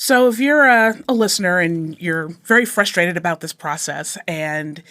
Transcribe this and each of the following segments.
So if you're a listener and you're very frustrated about this process and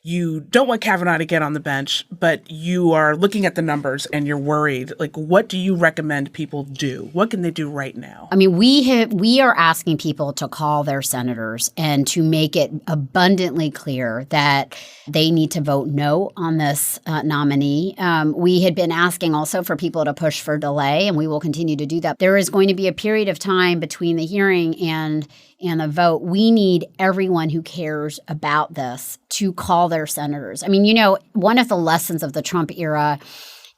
you don't want Kavanaugh to get on the bench, but you are looking at the numbers and you're worried, like, what do you recommend people do? What can they do right now? I mean, we are asking people to call their senators and to make it abundantly clear that they need to vote no on this nominee. We had been asking also for people to push for delay, and we will continue to do that. There is going to be a period of time between the hearing and the vote. We need everyone who cares about this to call their senators. I mean, one of the lessons of the Trump era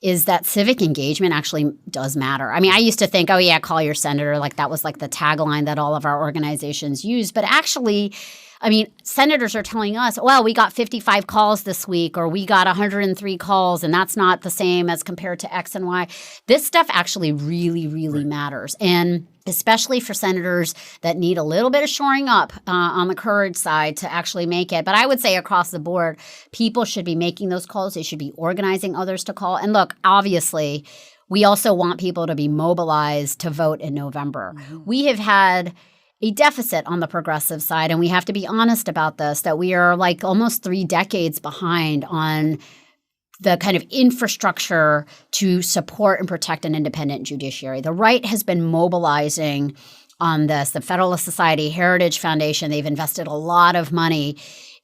is that civic engagement actually does matter. I mean, I used to think, oh, yeah, call your senator. Like that was like the tagline that all of our organizations use. But actually, I mean, senators are telling us, well, we got 55 calls this week or we got 103 calls and that's not the same as compared to X and Y. This stuff actually really, really matters. And especially for senators that need a little bit of shoring up on the courage side to actually make it. But I would say across the board, people should be making those calls. They should be organizing others to call. And look, obviously, we also want people to be mobilized to vote in November. Mm-hmm. We have had a deficit on the progressive side, and we have to be honest about this, that we are like almost 3 decades behind on the kind of infrastructure to support and protect an independent judiciary. The right has been mobilizing on this. The Federalist Society, Heritage Foundation, they've invested a lot of money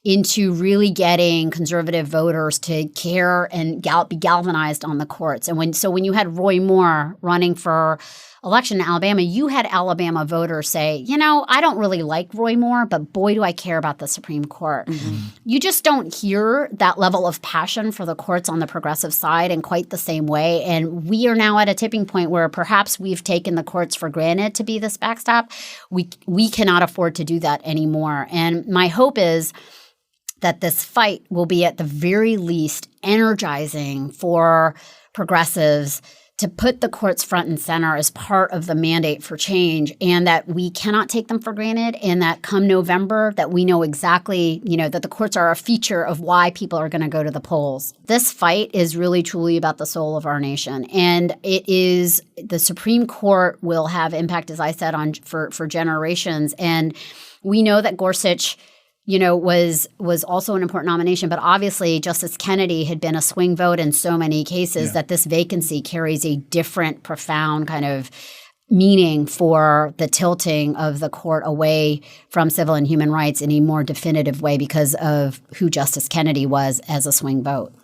into really getting conservative voters to care and be galvanized on the courts. And when you had Roy Moore running for election in Alabama, you had Alabama voters say, I don't really like Roy Moore, but boy, do I care about the Supreme Court. Mm-hmm. You just don't hear that level of passion for the courts on the progressive side in quite the same way. And we are now at a tipping point where perhaps we've taken the courts for granted to be this backstop. We cannot afford to do that anymore. And my hope is that this fight will be at the very least energizing for progressives to put the courts front and center as part of the mandate for change, and that we cannot take them for granted, and that come November that we know exactly, that the courts are a feature of why people are going to go to the polls. This fight is really truly about the soul of our nation, and it is the Supreme Court will have impact, as I said, for generations. And we know that Gorsuch was also an important nomination. But obviously, Justice Kennedy had been a swing vote in so many cases that this vacancy carries a different, profound kind of meaning for the tilting of the court away from civil and human rights in a more definitive way because of who Justice Kennedy was as a swing vote.